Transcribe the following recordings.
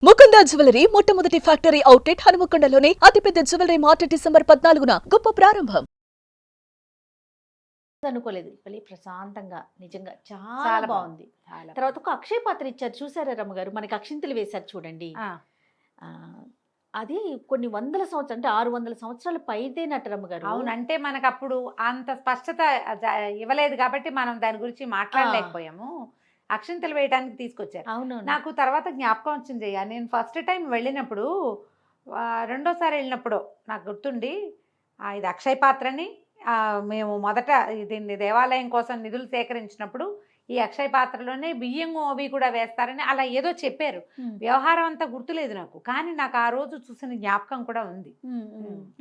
Mukunda jewellery మొట్టమొదటి factory outlet హనుమకొండలోనే అతిపెద్ద jewellery mart December 14న గొప్ప ప్రారంభం. అనుకోలేదు మళ్ళీ ప్రశాంతంగా నిజంగా చాలా బాగుంది. తర్వాత ఒక అక్షయ పాత్ర ఇచ్చారు చూసారా రమ్మగారు, మనకి అక్షింతలు వేశారు చూడండి. అది కొన్ని వందల సంవత్సరాలు అంటే 600 సంవత్సరాల పైదేనట రమ్మగారు. అవును, అంటే మనకు అప్పుడు అంత స్పష్టత ఇవ్వలేదు కాబట్టి మనం దాని గురించి మాట్లాడలేకపోయాము. అక్షింతలు వేయడానికి తీసుకొచ్చారు. అవును, నాకు తర్వాత జ్ఞాపకం వచ్చింది. నేను ఫస్ట్ టైం వెళ్ళినప్పుడు, రెండోసారి వెళ్ళినప్పుడు నాకు గుర్తుండి, ఇది అక్షయ పాత్రని మేము మొదట దీన్ని దేవాలయం కోసం నిధులు సేకరించినప్పుడు ఈ అక్షయ పాత్రలోనే బియ్యం అవి కూడా వేస్తారని అలా ఏదో చెప్పారు. వ్యవహారం అంతా గుర్తులేదు నాకు, కానీ నాకు ఆ రోజు చూసిన జ్ఞాపకం కూడా ఉంది.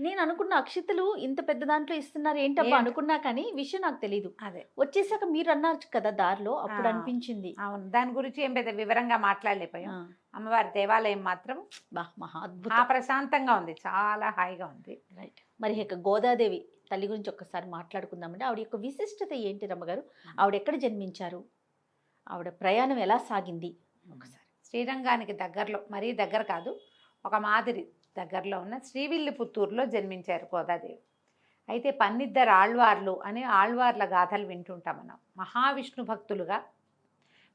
నేను అనుకున్న అక్షితలు ఇంత పెద్ద దాంట్లో ఇస్తున్నారు ఏంటబ్బా అనుకున్నా, కానీ విషయం నాకు తెలీదు. అదే వచ్చేసాక మీరు అన్నారు కదా దారిలో, అప్పుడు అనిపించింది. అవును, దాని గురించి ఏం పెద్ద వివరంగా మాట్లాడలేకపోయాం. అమ్మవారి దేవాలయం మాత్రం మహా అద్భుతం, ప్రశాంతంగా ఉంది, చాలా హాయిగా ఉంది. రైట్. మరి ఇక గోదాదేవి తల్లి గురించి ఒక్కసారి మాట్లాడుకుందామంటే ఆవిడ యొక్క విశిష్టత ఏంటి రమ్మగారు? ఆవిడ ఎక్కడ జన్మించారు, ఆవిడ ప్రయాణం ఎలా సాగింది ఒకసారి? శ్రీరంగానికి దగ్గరలో, మరీ దగ్గర కాదు, ఒక మాదిరి దగ్గరలో ఉన్న శ్రీవిల్లిపుత్తూరులో జన్మించారు గోదాదేవి. అయితే పన్నిద్దరు ఆళ్వార్లు అని ఆళ్వార్ల గాథలు వింటుంటాం మనం. మహావిష్ణు భక్తులుగా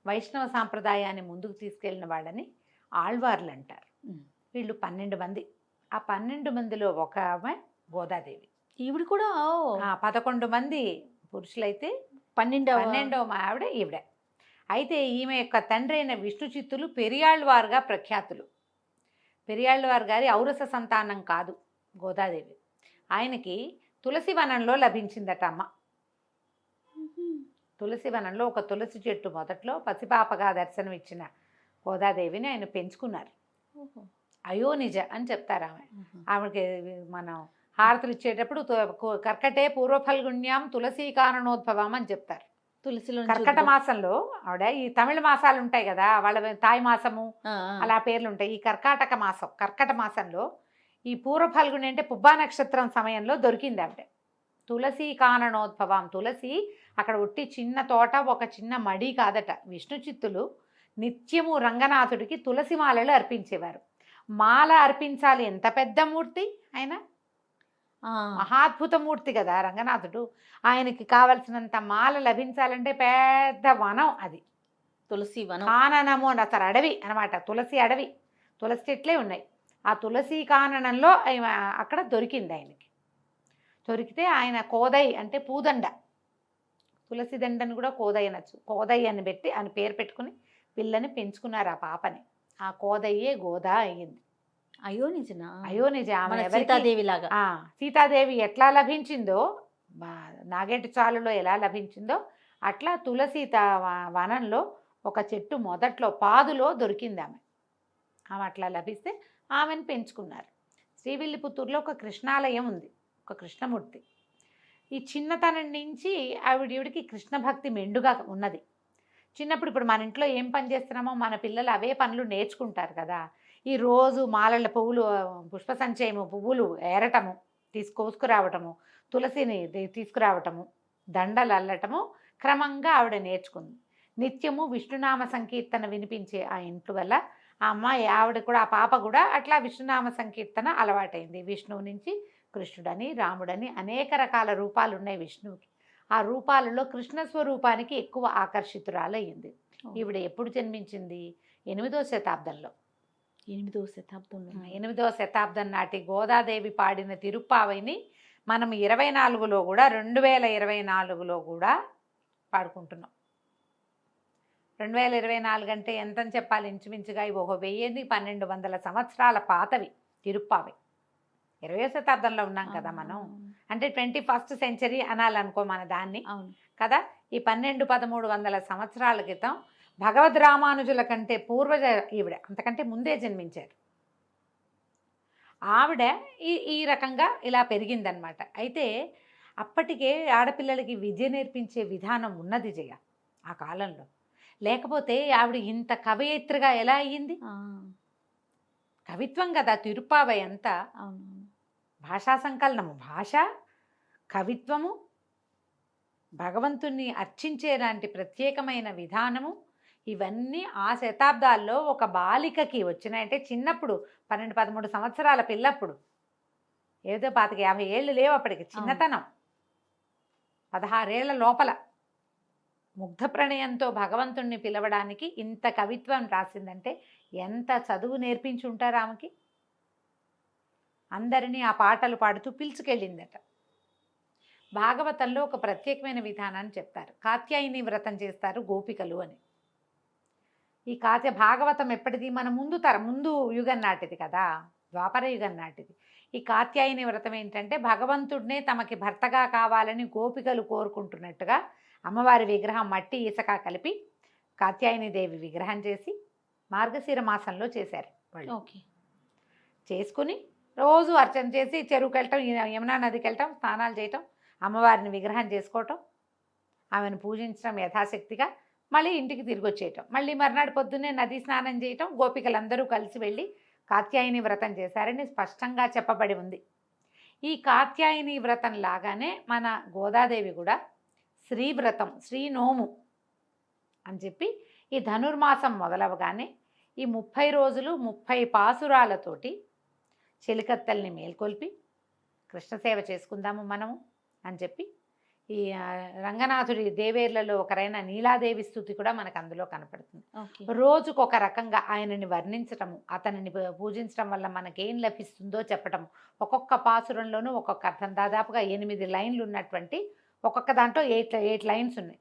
వైష్ణవ సాంప్రదాయాన్ని ముందుకు తీసుకెళ్ళిన వాళ్ళని ఆళ్వార్లు అంటారు. వీళ్ళు 12 మంది. ఆ 12 మందిలో ఒక ఆమె గోదాదేవి. ఈవిడ కూడా 11 మంది పురుషులైతే 12వ ఆవిడ ఈవిడ. అయితే ఈమె యొక్క తండ్రి అయిన విష్ణు చిత్తులు పెరియాళ్వారుగా ప్రఖ్యాతులు. పెరియాళ్వారు గారి ఔరస సంతానం కాదు గోదాదేవి. ఆయనకి తులసివనంలో లభించిందట అమ్మ. తులసివనంలో ఒక తులసి చెట్టు మొదట్లో పసిపాపగా దర్శనం ఇచ్చిన గోదాదేవిని ఆయన పెంచుకున్నారు. అయోనిజ అని చెప్తారు ఆమె. ఆమెకి మనం హారతులు ఇచ్చేటప్పుడు కర్కటే పూర్వఫల్గుణ్యాం తులసీ కారణోద్భవం అని చెప్తారు. తులసిలో కర్కట మాసంలో ఆవిడ, ఈ తమిళ మాసాలు ఉంటాయి కదా, వాళ్ళ తాయి మాసము అలా పేర్లు ఉంటాయి. ఈ కర్కట మాసంలో ఈ పూర్వఫల్గుణి అంటే పుబ్బా నక్షత్రం సమయంలో దొరికింది ఆవిడ. తులసీ కారణోద్భవం. తులసి అక్కడ ఉట్టి చిన్న తోట, ఒక చిన్న మడి కాదట. విష్ణు చిత్తులు నిత్యము రంగనాథుడికి తులసి మాలలు అర్పించేవారు. మాల అర్పించాలి, ఎంత పెద్ద మూర్తి ఆయన, మహాద్భుతమూర్తి కదా రంగనాథుడు. ఆయనకి కావలసినంత మాల లభించాలంటే పెద్ద వనం అది, తులసి వనం. కాననము అసలు అడవి అనమాట, తులసి అడవి, తులసి చెట్లే ఉన్నాయి. ఆ తులసి కాననంలో అక్కడ దొరికింది ఆయనకి. దొరికితే ఆయన కోదై అంటే పూదండ, తులసి దండను కూడా కోదై అనొచ్చు, కోదై అని పెట్టి ఆయన పేరు పెట్టుకుని పిల్లని పెంచుకున్నారు ఆ పాపని. ఆ కోదయ్యే గోదా అయ్యింది. అయోనిజ సీతాదేవి లాగా. సీతాదేవి ఎట్లా లభించిందో, నాగేటి చాలులో ఎలా లభించిందో అట్లా తులసి వనంలో ఒక చెట్టు మొదట్లో పాదులో దొరికింది ఆమె. అట్లా లభిస్తే ఆమెను పెంచుకున్నారు. శ్రీవిల్లిపుత్తూరులో ఒక కృష్ణాలయం ఉంది, ఒక కృష్ణమూర్తి. ఈ చిన్నతనం నుంచి ఈవిడికి కృష్ణ భక్తి మెండుగా ఉన్నది. చిన్నప్పుడు ఇప్పుడు మన ఇంట్లో ఏం పని చేస్తున్నామో మన పిల్లలు అవే పనులు నేర్చుకుంటారు కదా. ఈ రోజు మాలల పువ్వులు, పుష్ప సంచయము పువ్వులు ఏరటము, కోసుకురావటము, తులసిని తీసుకురావటము, దండలు అల్లటము క్రమంగా ఆవిడ నేర్చుకుంది. నిత్యము విష్ణునామ సంకీర్తన వినిపించే ఆ ఇంట్లో వల్ల ఆ అమ్మాయి, ఆవిడ కూడా, ఆ పాప కూడా అట్లా విష్ణునామ సంకీర్తన అలవాటైంది. విష్ణువు నుంచి కృష్ణుడని, రాముడని అనేక రకాల రూపాలు ఉన్నాయి విష్ణువుకి. ఆ రూపాలలో కృష్ణ స్వరూపానికి ఎక్కువ ఆకర్షితురాలయ్యింది. ఈవిడ ఎప్పుడు జన్మించింది? 8వ శతాబ్దంలో. 8వ శతాబ్దం నాటి గోదాదేవి పాడిన తిరుప్పావైని మనం 24లో కూడా, 2024లో కూడా పాడుకుంటున్నాం. 2024 అంటే ఎంతని చెప్పాలి, ఇంచుమించుగా ఇవి 1200 సంవత్సరాల పాతవి తిరుప్పావై. 20వ శతాబ్దంలో ఉన్నాం కదా మనం, అంటే 21st సెంచరీ అనాలనుకో మన దాన్ని కదా. ఈ 1200-1300 సంవత్సరాల క్రితం భగవద్ రామానుజుల కంటే పూర్వజ ఈవిడ, అంతకంటే ముందే జన్మించారు ఆవిడ. ఈ రకంగా ఇలా పెరిగిందనమాట. అయితే అప్పటికే ఆడపిల్లలకి విద్య నేర్పించే విధానం ఉన్నది జయ ఆ కాలంలో. లేకపోతే ఆవిడ ఇంత కవయిత్రిగా ఎలా అయ్యింది? కవిత్వం కదా తిరుప్పావై అంతా. భాషా సంకలనము, భాష, కవిత్వము, భగవంతుణ్ణి అర్చించేలాంటి ప్రత్యేకమైన విధానము, ఇవన్నీ ఆ శతాబ్దాల్లో ఒక బాలికకి వచ్చినాయంటే చిన్నప్పుడు 12-13 సంవత్సరాల పిల్లప్పుడు, ఏదో 25-50 ఏళ్ళు లేవు అప్పటికి, చిన్నతనం, 16 ఏళ్ల లోపల ముగ్ధ ప్రణయంతో భగవంతుణ్ణి పిలవడానికి ఇంత కవిత్వం రాసిందంటే ఎంత చదువు నేర్పించి ఉంటారు ఆమెకి. అందరినీ ఆ పాటలు పాడుతూ పిలుచుకెళ్ళిందట. భాగవతంలో ఒక ప్రత్యేకమైన విధానాన్ని చెప్తారు. కాత్యాయని వ్రతం చేస్తారు గోపికలు అని. ఈ భాగవతం ఎప్పటిది? మన ముందు యుగం నాటిది కదా, ద్వాపర యుగం నాటిది. ఈ కాత్యాయని వ్రతం ఏంటంటే భగవంతుడినే తమకి భర్తగా కావాలని గోపికలు కోరుకుంటున్నట్టుగా అమ్మవారి విగ్రహం మట్టి ఇసక కలిపి కాత్యాయని దేవి విగ్రహం చేసి మార్గశిర మాసంలో చేశారు వాళ్ళు. ఓకే. చేసుకుని రోజు అర్చన చేసి చెరువుకి వెళ్ళటం, యమునా నదికి వెళ్ళటం, స్నానాలు చేయటం, అమ్మవారిని విగ్రహం చేసుకోవటం, ఆమెను పూజించడం యథాశక్తిగా, మళ్ళీ ఇంటికి తిరిగి వచ్చేయటం, మళ్ళీ మర్నాడు పొద్దున్నే నది స్నానం చేయటం, గోపికలందరూ కలిసి వెళ్ళి కాత్యాయని వ్రతం చేశారని స్పష్టంగా చెప్పబడి ఉంది. ఈ కాత్యాయని వ్రతం లాగానే మన గోదాదేవి కూడా శ్రీవ్రతం, శ్రీనోము అని చెప్పి ఈ ధనుర్మాసం మొదలవగానే ఈ 30 రోజులు 30 పాసురాలతోటి చెలికత్తల్ని మేల్కొల్పి కృష్ణసేవ చేసుకుందాము మనము అని చెప్పి ఈ రంగనాథుడి దేవేర్లలో ఒకరైన నీలాదేవి స్థుతి కూడా మనకు అందులో కనపడుతుంది. రోజుకొక రకంగా ఆయనని వర్ణించటము, అతనిని పూజించడం వల్ల మనకేం లభిస్తుందో చెప్పటము, ఒక్కొక్క పాసురంలోనూ ఒక్కొక్క అర్థం. దాదాపుగా 8 లైన్లు ఉన్నటువంటి ఒక్కొక్క దాంట్లో 8 లైన్స్ ఉన్నాయి.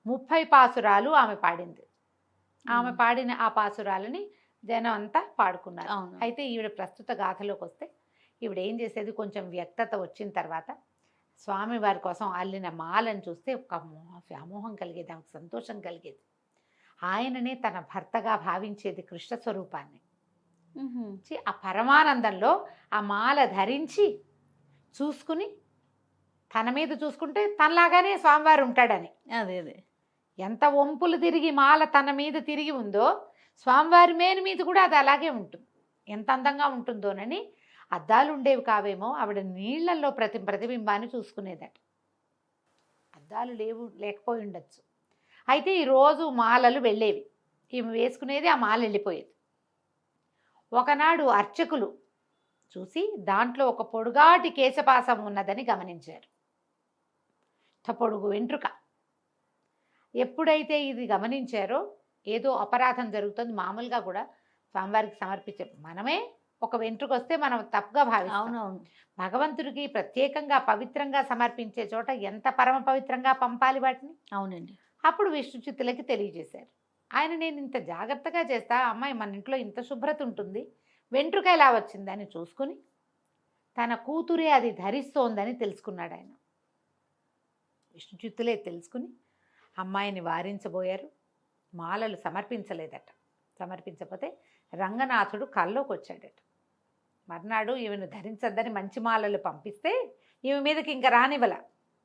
30 పాసురాలు ఆమె పాడింది. ఆమె పాడిన ఆ పాసురాలని జనం అంతా పాడుకున్నారు. అయితే ఈవిడ ప్రస్తుత గాథలోకి వస్తే ఈవిడ ఏం చేసేది, కొంచెం వ్యక్తత వచ్చిన తర్వాత స్వామివారి కోసం అల్లిన మాలను చూస్తే ఒక వ్యామోహం కలిగేది, ఆమెకు సంతోషం కలిగేది. ఆయననే తన భర్తగా భావించేది, కృష్ణ స్వరూపాన్ని. ఆ పరమానందంలో ఆ మాల ధరించి చూసుకుని తన మీద చూసుకుంటే తనలాగానే స్వామివారు ఉంటాడని. అదే అదే ఎంత వంపులు తిరిగి మాల తన మీద తిరిగి ఉందో స్వామివారి మేని మీద కూడా అది అలాగే ఉంటుంది. ఎంత అందంగా ఉంటుందోనని అద్దాలు ఉండేవి కావేమో, ఆవిడ నీళ్లలో ప్రతిబింబాన్ని చూసుకునేదట. అద్దాలు లేకపోయి ఉండొచ్చు. అయితే ఈరోజు మాలలు వెళ్ళేవి, ఈమె వేసుకునేది, ఆ మాల వెళ్ళిపోయేది. ఒకనాడు అర్చకులు చూసి దాంట్లో ఒక పొడుగాటి కేశపాసం ఉన్నదని గమనించారు. పొడుగు వెంట్రుక. ఎప్పుడైతే ఇది గమనించారో ఏదో అపరాధం జరుగుతుంది. మామూలుగా కూడా స్వామివారికి సమర్పించే మనమే ఒక వెంట్రుక వస్తే మనం తప్పుగా భావిస్తాం. అవునవును. భగవంతుడికి ప్రత్యేకంగా పవిత్రంగా సమర్పించే చోట ఎంత పరమ పవిత్రంగా పంపాలి వాటిని. అవునండి. అప్పుడు విష్ణుచిత్తులకి తెలియజేశారు. ఆయన, నేను ఇంత జాగ్రత్తగా చేస్తా, అమ్మాయి మన ఇంట్లో ఇంత శుభ్రత ఉంటుంది, వెంట్రుక ఎలా వచ్చిందని చూసుకుని తన కూతురే అది ధరిస్తోందని తెలుసుకున్నాడు ఆయన. విష్ణుచిత్తులే తెలుసుకుని అమ్మాయిని వారించబోయారు. మాలలు సమర్పించలేదట. సమర్పించకపోతే రంగనాథుడు కల్లోకి వచ్చాడట. మర్నాడు ఈమెను ధరించద్దని మంచి మాలలు పంపిస్తే ఈమె మీదకి ఇంకా రానివ్వల.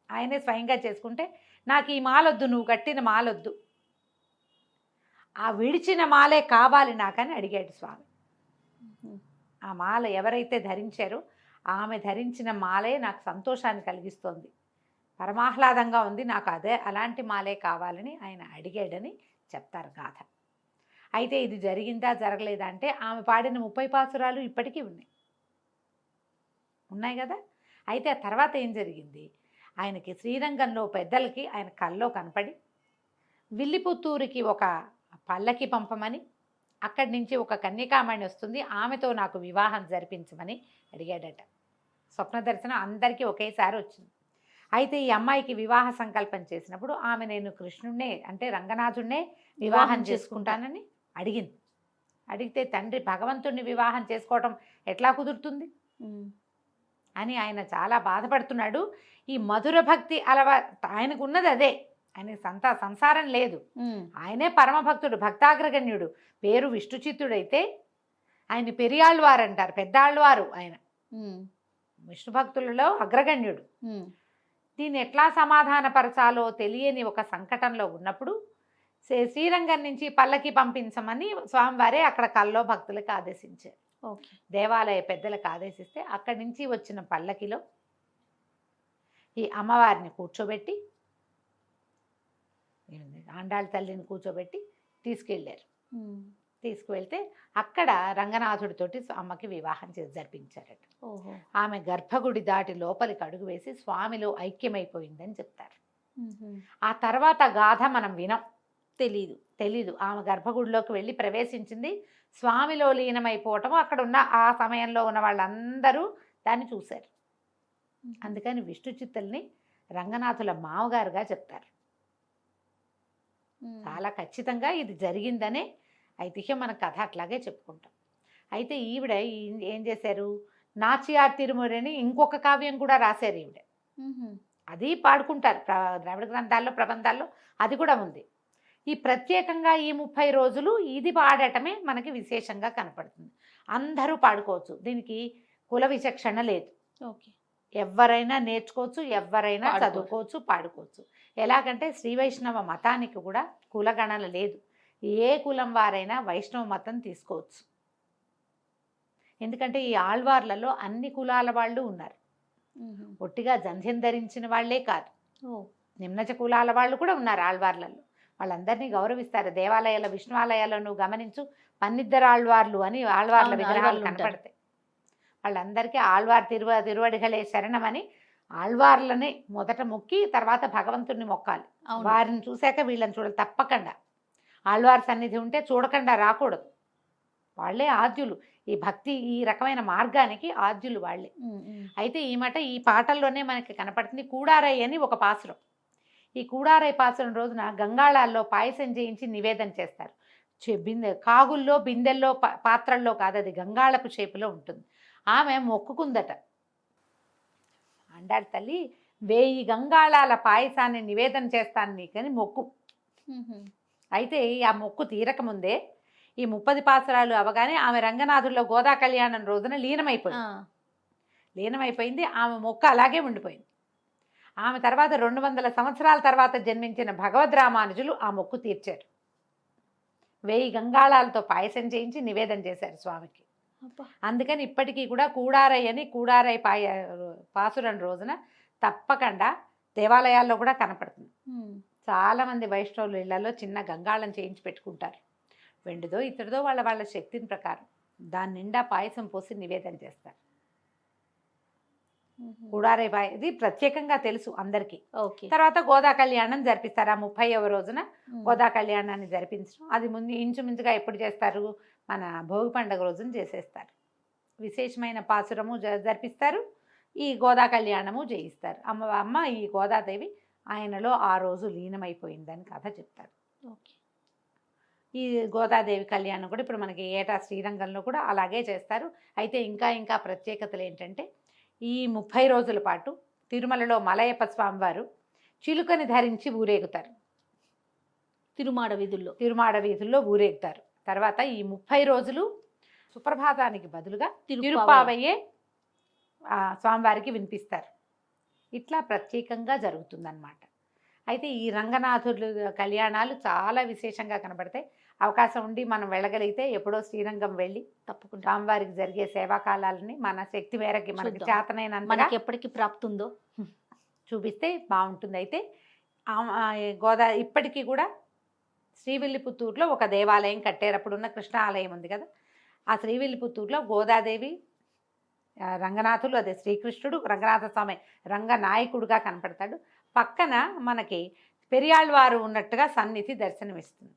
ఆయనే స్వయంగా చేసుకుంటే, నాకు ఈ మాలొద్దు, నువ్వు కట్టిన మాలొద్దు, ఆ విడిచిన మాలే కావాలి నాకని అడిగాడు స్వామి. ఆ మాల ఎవరైతే ధరించారో ఆమె ధరించిన మాలే నాకు సంతోషాన్ని కలిగిస్తోంది, పరమాహ్లాదంగా ఉంది, నాకు అలాంటి మాలే కావాలని ఆయన అడిగాడని చెప్తారు గాథ. అయితే ఇది జరిగిందా జరగలేదా అంటే ఆమె పాడిన 30 పాసురాలు ఇప్పటికీ ఉన్నాయి కదా. అయితే ఆ తర్వాత ఏం జరిగింది, ఆయనకి శ్రీరంగంలో పెద్దలకి ఆయన కల్లో కనపడి విల్లిపుత్తూరుకి ఒక పల్లకి పంపమని, అక్కడి నుంచి ఒక కన్యకామణి వస్తుంది, ఆమెతో నాకు వివాహం జరిపించమని అడిగాడట. స్వప్న దర్శనం అందరికీ ఒకేసారి వచ్చింది. అయితే ఈ అమ్మాయికి వివాహ సంకల్పం చేసినప్పుడు ఆమె, నేను కృష్ణుడినే అంటే రంగనాథుడినే వివాహం చేసుకుంటానని అడిగింది. అడిగితే తండ్రి భగవంతుడిని వివాహం చేసుకోవటం ఎట్లా కుదురుతుంది అని ఆయన చాలా బాధపడుతున్నాడు. ఈ మధుర భక్తి ఆయనకు ఉన్నది అదే, ఆయన సంసారం లేదు, ఆయనే పరమభక్తుడు, భక్తాగ్రగణ్యుడు. పేరు విష్ణుచిత్తుడైతే ఆయన పెరియాళ్ళవారు అంటారు, పెద్దాళ్ళవారు ఆయన, విష్ణు భక్తులలో అగ్రగణ్యుడు. దీన్ని ఎట్లా సమాధానపరచాలో తెలియని ఒక సంకటంలో ఉన్నప్పుడు శ్రీరంగం నుంచి పల్లకి పంపించమని స్వామివారే అక్కడ కల్లో భక్తులకు ఆదేశించారు. దేవాలయ పెద్దలకు ఆదేశిస్తే అక్కడి నుంచి వచ్చిన పల్లకిలో ఈ అమ్మవారిని కూర్చోబెట్టి, ఆండాళ్ళ తల్లిని కూర్చోబెట్టి తీసుకెళ్ళారు. తీసుకువెళ్తే అక్కడ రంగనాథుడితోటి అమ్మకి వివాహం చేసి జరిపించారట. ఓహో. ఆమె గర్భగుడి దాటి లోపలికి అడుగు వేసి స్వామిలో ఐక్యమైపోయిందని చెప్తారు. ఆ తర్వాత గాథ మనం వినం, తెలీదు. ఆమె గర్భగుడిలోకి వెళ్ళి ప్రవేశించింది, స్వామిలో లీనమైపోవటం అక్కడ ఉన్న ఆ సమయంలో ఉన్న వాళ్ళందరూ దాన్ని చూశారు. అందుకని విష్ణు చిత్తుల్ని రంగనాథుల మామగారుగా చెప్తారు. చాలా ఖచ్చితంగా ఇది జరిగిందనే ఐతిహ్యం, మన కథ అట్లాగే చెప్పుకుంటాం. అయితే ఈవిడ ఏం చేశారు, నాచియార్ తిరుమలని ఇంకొక కావ్యం కూడా రాశారు ఈవిడ. అది పాడుకుంటారు ద్రావిడ గ్రంథాల్లో, ప్రబంధాల్లో అది కూడా ఉంది. ఈ ప్రత్యేకంగా ఈ 30 రోజులు ఇది పాడటమే మనకి విశేషంగా కనపడుతుంది. అందరూ పాడుకోవచ్చు, దీనికి కుల విచక్షణ లేదు. ఓకే, ఎవరైనా నేర్చుకోవచ్చు, ఎవరైనా చదువుకోవచ్చు, పాడుకోవచ్చు. ఎలాగంటే శ్రీ వైష్ణవ మతానికి కూడా కులగణన లేదు. ఏ కులం వారైనా వైష్ణవ మతం తీసుకోవచ్చు. ఎందుకంటే ఈ ఆళ్వార్లలో అన్ని కులాల వాళ్ళు ఉన్నారు. ఒట్టిగా జంధ్యం ధరించిన వాళ్లే కాదు, నిమ్నచ కులాల వాళ్ళు కూడా ఉన్నారు ఆళ్వార్లలో. వాళ్ళందరినీ గౌరవిస్తారు. దేవాలయాల విష్ణువాలయాల్లో నువ్వు గమనించు, పన్నిద్దరు ఆళ్వార్లు అని ఆళ్వార్ల విగ్రహాలు కనపడతాయి. వాళ్ళందరికీ ఆళ్వార్ తిరువడిగలే శరణమని ఆళ్వార్లని మొదట మొక్కి తర్వాత భగవంతుడిని మొక్కాలి. వారిని చూశాక వీళ్ళని చూడాలి తప్పకుండా. ఆళ్వార్ సన్నిధి ఉంటే చూడకుండా రాకూడదు. వాళ్ళే ఆద్యులు, ఈ భక్తి ఈ రకమైన మార్గానికి ఆద్యులు వాళ్ళే. అయితే ఈ మాట ఈ పాటల్లోనే మనకి కనపడుతుంది. కూడారై అని ఒక పాసురం. ఈ కూడారై పాసురం రోజున గంగాళాల్లో పాయసం చేయించి నివేదన చేస్తారు. కాగుల్లో, బిందెల్లో, పాత్రల్లో కాదు, అది గంగాళపు షేపులో ఉంటుంది. ఆమె మొక్కుకుందట, అండారు తల్లి 1000 గంగాళాల పాయసాన్ని నివేదన చేస్తాను నీకని మొక్కు. అయితే ఆ మొక్కు తీరకముందే ఈ 30 పాసురాలు అవగానే ఆమె రంగనాథుల్లో గోదా కళ్యాణం రోజున లీనమైపోయింది. ఆమె మొక్కు అలాగే ఉండిపోయింది. ఆమె తర్వాత 200 సంవత్సరాల తర్వాత జన్మించిన భగవద్ రామానుజులు ఆ మొక్కు తీర్చారు. 1000 గంగాళాలతో పాయసం చేయించి నివేదన చేశారు స్వామికి. అందుకని ఇప్పటికీ కూడా కూడారై అని కూడారై పాసురం రోజున తప్పకుండా దేవాలయాల్లో కూడా కనపడుతుంది. చాలామంది వైష్ణవులు ఇళ్లలో చిన్న గంగాళం చేయించి పెట్టుకుంటారు. వెండిదో ఇతడిదో వాళ్ళ శక్తిని ప్రకారం దాని నిండా పాయసం పోసి నివేదన చేస్తారు. కూడారై ఇది ప్రత్యేకంగా తెలుసు అందరికీ. తర్వాత గోదా కళ్యాణం జరిపిస్తారు. ఆ 30వ రోజున గోదా కళ్యాణాన్ని జరిపించడం, అది ముందు ఇంచుమించుగా ఎప్పుడు చేస్తారు, మన భోగి పండుగ రోజున చేసేస్తారు. విశేషమైన పాసురము జరిపిస్తారు, ఈ గోదా కళ్యాణము చేయిస్తారు. అమ్మ ఈ గోదాదేవి ఆయనలో ఆ రోజు లీనమైపోయిందని కథ చెప్తారు. ఈ గోదాదేవి కళ్యాణం కూడా ఇప్పుడు మనకి ఏటా శ్రీరంగంలో కూడా అలాగే చేస్తారు. అయితే ఇంకా ప్రత్యేకతలు ఏంటంటే, ఈ 30 రోజుల పాటు తిరుమలలో మలయప్ప స్వామివారు చిలుకని ధరించి ఊరేగుతారు. తిరుమాడ వీధుల్లో ఊరేగుతారు. తర్వాత ఈ 30 రోజులు సుప్రభాతానికి బదులుగా తిరుప్పావయ్యే స్వామివారికి వినిపిస్తారు. ఇట్లా ప్రత్యేకంగా జరుగుతుందన్నమాట. అయితే ఈ రంగనాథుల కళ్యాణాలు చాలా విశేషంగా కనబడతాయి. అవకాశం ఉండి మనం వెళ్ళగలిగితే ఎప్పుడో శ్రీరంగం వెళ్ళి తప్పకుండా స్వామివారికి జరిగే సేవాకాలాలని మన శక్తి మేరకి మనకి చేతనైనంత ఎప్పటికీ ప్రాప్తి ఉందో చూపిస్తే బాగుంటుంది. అయితే ఇప్పటికీ కూడా శ్రీవిల్లిపుత్తూరులో ఒక దేవాలయం కట్టారు. అప్పుడున్న కృష్ణ ఆలయం ఉంది కదా, ఆ శ్రీవిల్లిపుత్తూరులో గోదాదేవి, రంగనాథులు, అదే శ్రీకృష్ణుడు, రంగనాథ స్వామి రంగనాయకుడుగా కనపడతాడు. పక్కన మనకి పెరియాళ్వారు ఉన్నట్టుగా సన్నిధి దర్శనమిస్తుంది.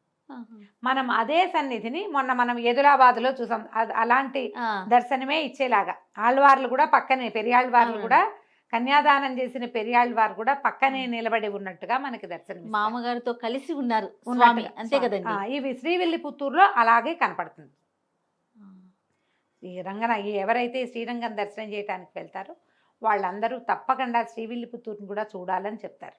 మనం అదే సన్నిధిని మనం ఎదులాబాద్లో చూసాం. అలాంటి దర్శనమే ఇచ్చేలాగా ఆళ్వార్లు కూడా పక్కనే, పెరియాళ్వార్లు కూడా కన్యాదానం చేసిన పెరియాళ్వారు కూడా పక్కనే నిలబడి ఉన్నట్టుగా మనకి దర్శనం. మామగారితో కలిసి ఉన్నారు అంతే కదండి. ఇవి శ్రీవిల్లిపుత్తూరులో అలాగే కనపడుతుంది. ఈ ఎవరైతే శ్రీరంగం దర్శనం చేయడానికి వెళ్తారో వాళ్ళందరూ తప్పకుండా శ్రీవిల్లిపుత్తూరుని కూడా చూడాలని చెప్తారు.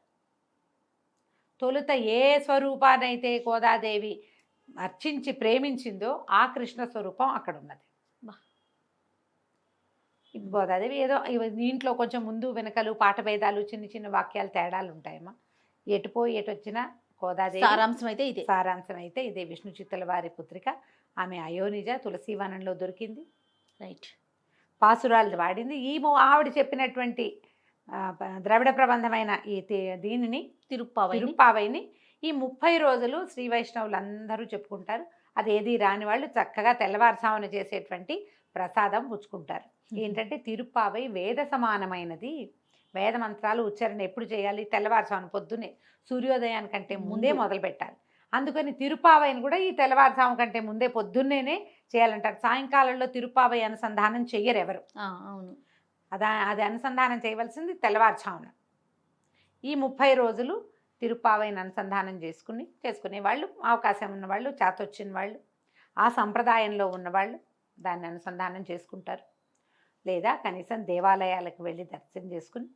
తొలుత ఏ స్వరూపానైతే గోదాదేవి అర్చించి ప్రేమించిందో ఆ కృష్ణ స్వరూపం అక్కడ ఉన్నది. గోదాదేవి ఏదో దీంట్లో కొంచెం ముందు వెనకలు పాట భేదాలు, చిన్న చిన్న వాక్యాలు, తేడాలు ఉంటాయమ్మా. ఎటుపోయి ఎటొచ్చినా గోదాదేవి సారాంశం అయితే ఇదే. విష్ణు చిత్తుల వారి పుత్రిక, ఆమె అయోనిజ, తులసీవనంలో దొరికింది. రైట్. పాసురాలు వాడింది. ఆవిడ చెప్పినటువంటి ద్రవిడ ప్రబంధమైన ఈ దీనిని తిరుప్పావైని ఈ 30 రోజులు శ్రీ వైష్ణవులు అందరూ చెప్పుకుంటారు. అదేది రాని వాళ్ళు చక్కగా తెల్లవారుజామున చేసేటువంటి ప్రసాదం పుచ్చుకుంటారు. ఏంటంటే తిరుప్పావై వేద సమానమైనది. వేద మంత్రాలు ఉచ్చారణ ఎప్పుడు చేయాలి? తెల్లవారుజామున పొద్దున్నే సూర్యోదయానికంటే ముందే మొదలు పెట్టాలి. అందుకని తిరుప్పావైని కూడా ఈ తెల్లవారుజాము కంటే ముందే పొద్దున్నేనే చేయాలంటారు. సాయంకాలంలో తిరుప్పావై అనుసంధానం చెయ్యరు ఎవరు. అవును. అది అనుసంధానం చేయవలసింది తెల్లవారుజామున. ఈ 30 రోజులు తిరుప్పావైని అనుసంధానం చేసుకునే వాళ్ళు, అవకాశం ఉన్నవాళ్ళు, చేతొచ్చిన వాళ్ళు, ఆ సంప్రదాయంలో ఉన్నవాళ్ళు దాన్ని అనుసంధానం చేసుకుంటారు. లేదా కనీసం దేవాలయాలకు వెళ్ళి దర్శనం చేసుకుని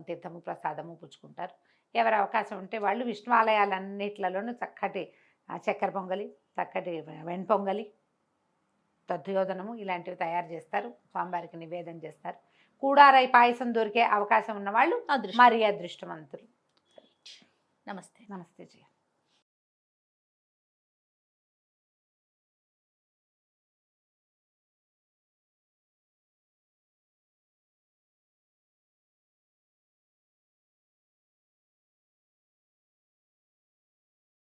తీర్థము ప్రసాదము పుచ్చుకుంటారు. ఎవరి అవకాశం ఉంటే వాళ్ళు విష్ణువాలయాలన్నిట్లలోనూ చక్కటి చక్కెర పొంగలి, చక్కటి వెణ్పొంగలి, దధ్యోదనము ఇలాంటివి తయారు చేస్తారు. స్వామివారికి నివేదన చేస్తారు. కూడారై పాయసం దొరికే అవకాశం ఉన్నవాళ్ళు మరీ అదృష్టవంతులు. నమస్తే. నమస్తే జయ.